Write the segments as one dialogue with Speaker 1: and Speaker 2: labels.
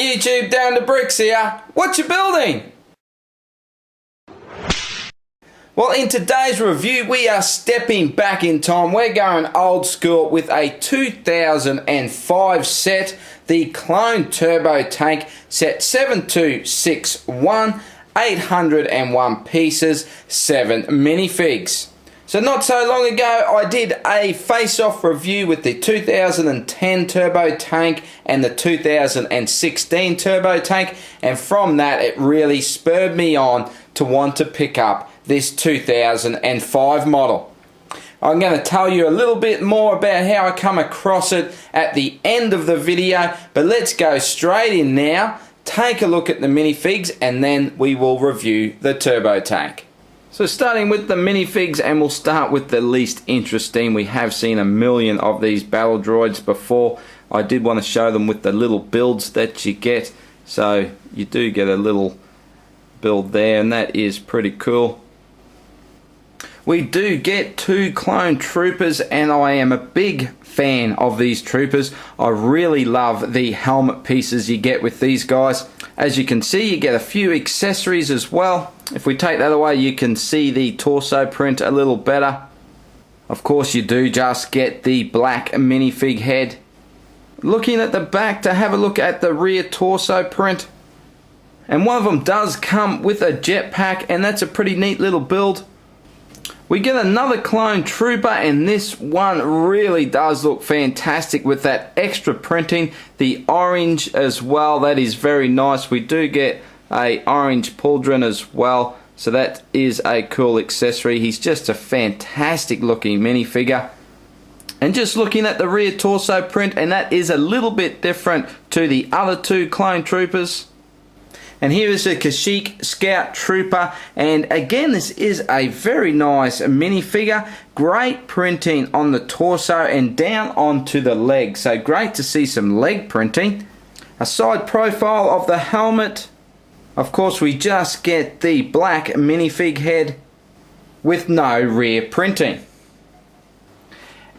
Speaker 1: Hey YouTube, Down to Bricks here. What you building? Well, in today's review, we are stepping back in time. We're going old school with a 2005 set, the Clone Turbo Tank set 7261, 801 pieces, 7 minifigs. So not so long ago, I did a face-off review with the 2010 Turbo Tank and the 2016 Turbo Tank, and from that it really spurred me on to want to pick up this 2005 model. I'm going to tell you a little bit more about how I come across it at the end of the video, but let's go straight in now, take a look at the minifigs, and then we will review the Turbo Tank. So starting with the minifigs, and we'll start with the least interesting. We have seen a million of these battle droids before. I did want to show them with the little builds that you get. So you do get a little build there, and that is pretty cool. We do get 2 clone troopers, and I am a big fan of these troopers. I really love the helmet pieces you get with these guys. As you can see, you get a few accessories as well. If we take that away, you can see the torso print a little better. Of course, you do just get the black minifig head. Looking at the back to have a look at the rear torso print. And one of them does come with a jetpack, and that's a pretty neat little build. We get another clone trooper, and this one really does look fantastic with that extra printing. The orange as well, that is very nice. We do get a orange pauldron as well, so that is a cool accessory. He's just a fantastic looking minifigure. And just looking at the rear torso print, and that is a little bit different to the other 2 clone troopers. And here is a Kashyyyk Scout Trooper, and again this is a very nice minifigure. Great printing on the torso and down onto the leg, so great to see some leg printing. A side profile of the helmet. Of course, we just get the black minifig head with no rear printing.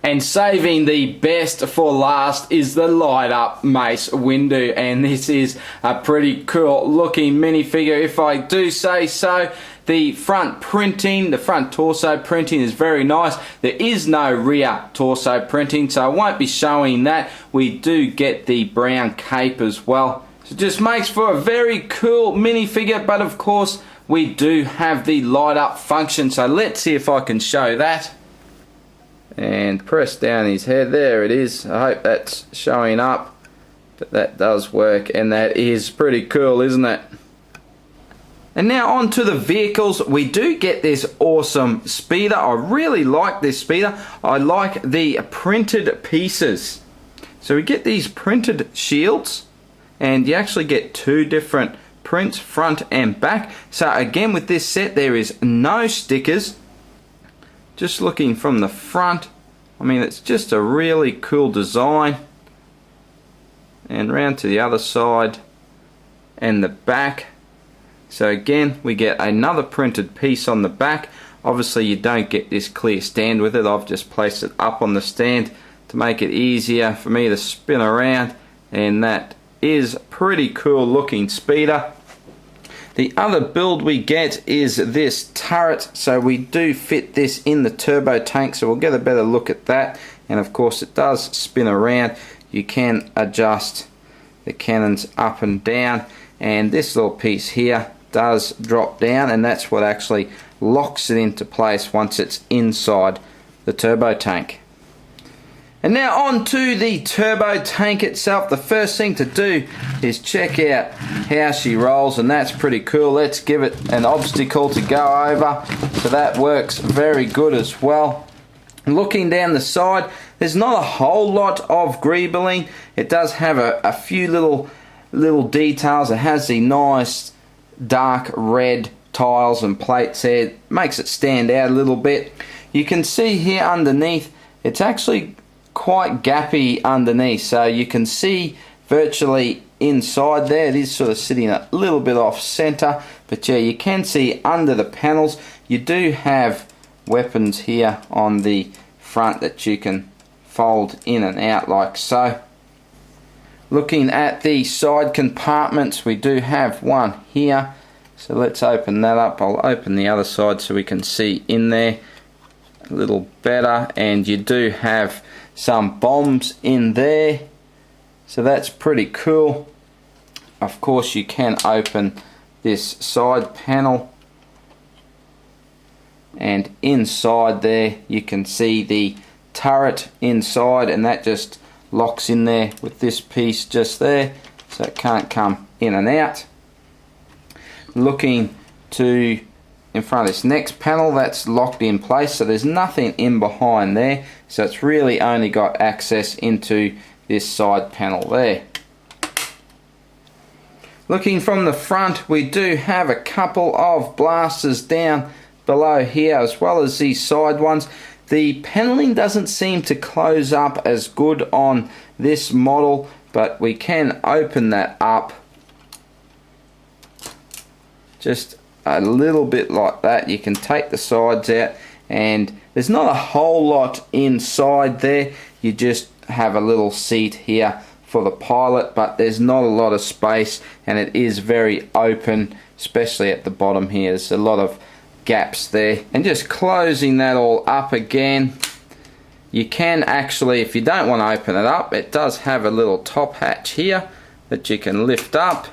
Speaker 1: And saving the best for last is the light up Mace Windu, and this is a pretty cool looking minifigure if I do say so. The front printing, the front torso printing is very nice. There is no rear torso printing, so I won't be showing that. We do get the brown cape as well. So it just makes for a very cool minifigure, but of course we do have the light up function, so let's see if I can show that. And press down his head, there it is. I hope that's showing up, but that does work, and that is pretty cool, isn't it? And now on to the vehicles. We do get this awesome speeder. I really like this speeder. I like the printed pieces. So we get these printed shields, and you actually get 2 different prints, front and back. So again, with this set there is no stickers. Just looking from the front, I mean, it's just a really cool design. And round to the other side and the back. So again, we get another printed piece on the back. Obviously you don't get this clear stand with it. I've just placed it up on the stand to make it easier for me to spin around, and that is pretty cool looking speeder. The other build we get is this turret, so we do fit this in the turbo tank, so we'll get a better look at that. And of course it does spin around. You can adjust the cannons up and down, and this little piece here does drop down, and that's what actually locks it into place once it's inside the turbo tank. And now on to the turbo tank itself. The first thing to do is check out how she rolls, and that's pretty cool. Let's give it an obstacle to go over, so that works very good as well. Looking down the side, there's not a whole lot of greebling. It does have a few little details. It has the nice dark red tiles and plates there. It makes it stand out a little bit. You can see here underneath, it's actually quite gappy underneath, so you can see virtually inside there. It is sort of sitting a little bit off center, but yeah, you can see under the panels. You do have weapons here on the front that you can fold in and out like so. Looking at the side compartments, we do have one here. So let's open that up. I'll open the other side so we can see in there a little better. And you do have some bombs in there. So that's pretty cool. Of course, you can open this side panel. And inside there, you can see the turret inside, and that just locks in there with this piece just there. So it can't come in and out. Looking to in front of this next panel, that's locked in place, so there's nothing in behind there, so it's really only got access into this side panel there. Looking from the front, we do have a couple of blasters down below here, as well as these side ones. The paneling doesn't seem to close up as good on this model, but we can open that up just a little bit like that. You can take the sides out, and there's not a whole lot inside there. You just have a little seat here for the pilot, but there's not a lot of space, and it is very open, especially at the bottom here. There's a lot of gaps there. And just closing that all up again, you can actually, if you don't want to open it up, it does have a little top hatch here that you can lift up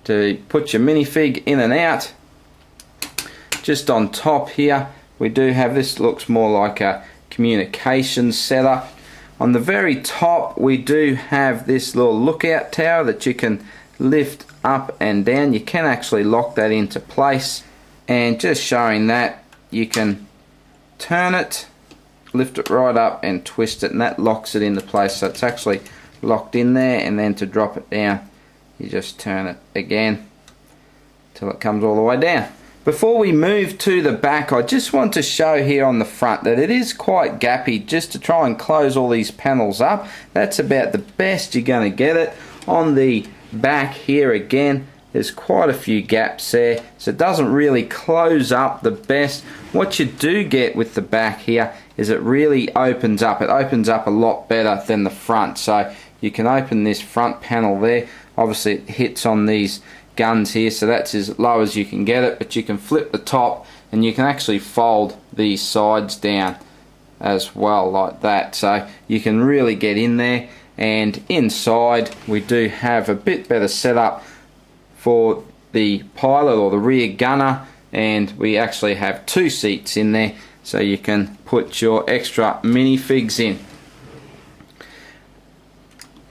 Speaker 1: to put your minifig in and out. Just on top here, we do have this, looks more like a communications setup. On the very top, we do have this little lookout tower that you can lift up and down. You can actually lock that into place, and just showing that, you can turn it, lift it right up and twist it, and that locks it into place. So it's actually locked in there, and then to drop it down, you just turn it again till it comes all the way down. Before we move to the back, I just want to show here on the front that it is quite gappy, just to try and close all these panels up. That's about the best you're going to get it. On the back here again, there's quite a few gaps there, so it doesn't really close up the best. What you do get with the back here is it really opens up. It opens up a lot better than the front. So you can open this front panel there. Obviously it hits on these guns here, so that's as low as you can get it, but you can flip the top and you can actually fold these sides down as well like that, so you can really get in there. And inside we do have a bit better setup for the pilot or the rear gunner, and we actually have two seats in there, so you can put your extra minifigs in.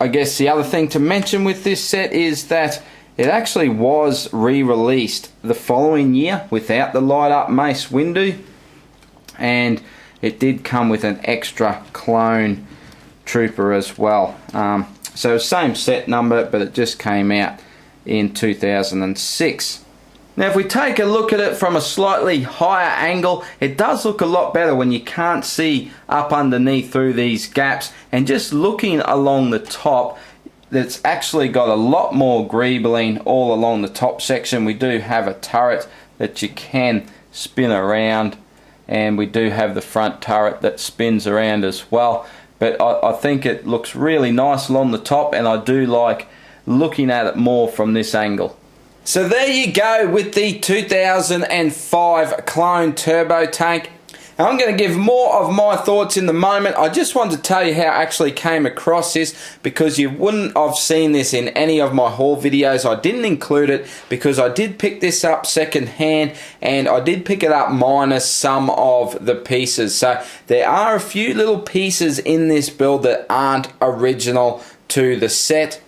Speaker 1: I guess the other thing to mention with this set is that it actually was re-released the following year without the light up mace window, and it did come with an extra clone trooper as well. So same set number, but it just came out in 2006. Now if we take a look at it from a slightly higher angle, it does look a lot better when you can't see up underneath through these gaps, and just looking along the top, that's actually got a lot more greebling all along the top section. We do have a turret that you can spin around, and we do have the front turret that spins around as well. But I think it looks really nice along the top, and I do like looking at it more from this angle. So there you go with the 2005 clone turbo tank. Now I'm going to give more of my thoughts in the moment. I just wanted to tell you how I actually came across this, because you wouldn't have seen this in any of my haul videos. I didn't include it because I did pick this up second hand, and I did pick it up minus some of the pieces. So there are a few little pieces in this build that aren't original to the set.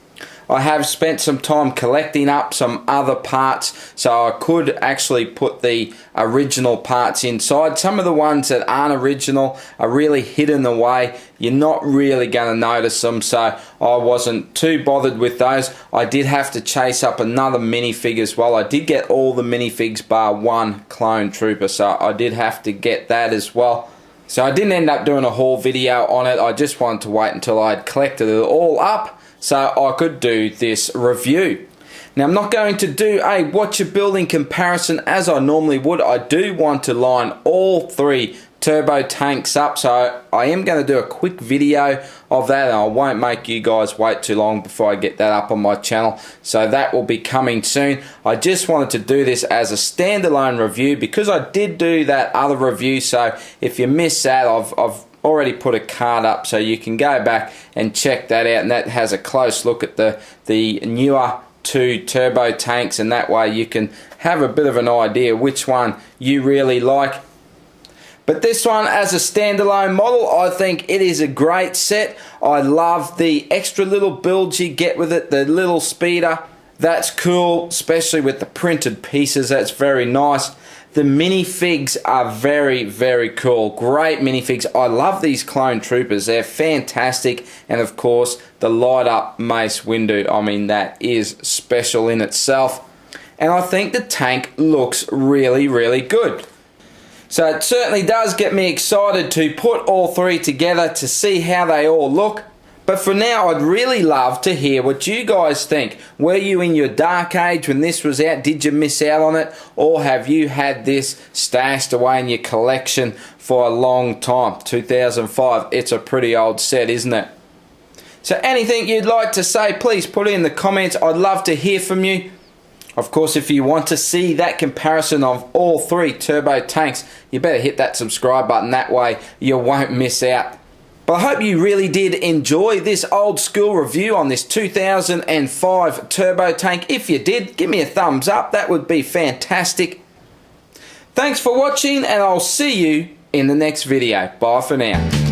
Speaker 1: I have spent some time collecting up some other parts, so I could actually put the original parts inside. Some of the ones that aren't original are really hidden away. You're not really going to notice them, so I wasn't too bothered with those. I did have to chase up another minifig as well. I did get all the minifigs bar one clone trooper, so I did have to get that as well. So I didn't end up doing a haul video on it. I just wanted to wait until I had collected it all up, so I could do this review. Now I'm not going to do a what you're building comparison as I normally would. I do want to line all three turbo tanks up, so I am going to do a quick video of that, and I won't make you guys wait too long before I get that up on my channel, so that will be coming soon. I just wanted to do this as a standalone review because I did do that other review, so if you missed that, I've already put a card up so you can go back and check that out, and that has a close look at the newer two turbo tanks, and that way you can have a bit of an idea which one you really like. But this one, as a standalone model, I think it is a great set. I love the extra little builds you get with it, the little speeder. That's cool, especially with the printed pieces. That's very nice. The minifigs are very, very cool. Great minifigs. I love these clone troopers. They're fantastic. And of course, the light up mace window. I mean, that is special in itself. And I think the tank looks really, really good. So it certainly does get me excited to put all three together to see how they all look. But for now, I'd really love to hear what you guys think. Were you in your dark age when this was out? Did you miss out on it? Or have you had this stashed away in your collection for a long time? 2005, it's a pretty old set, isn't it? So anything you'd like to say, please put it in the comments. I'd love to hear from you. Of course, if you want to see that comparison of all three turbo tanks, you better hit that subscribe button. That way you won't miss out. But I hope you really did enjoy this old school review on this 2005 turbo tank. If you did, give me a thumbs up. That would be fantastic. Thanks for watching, and I'll see you in the next video. Bye for now.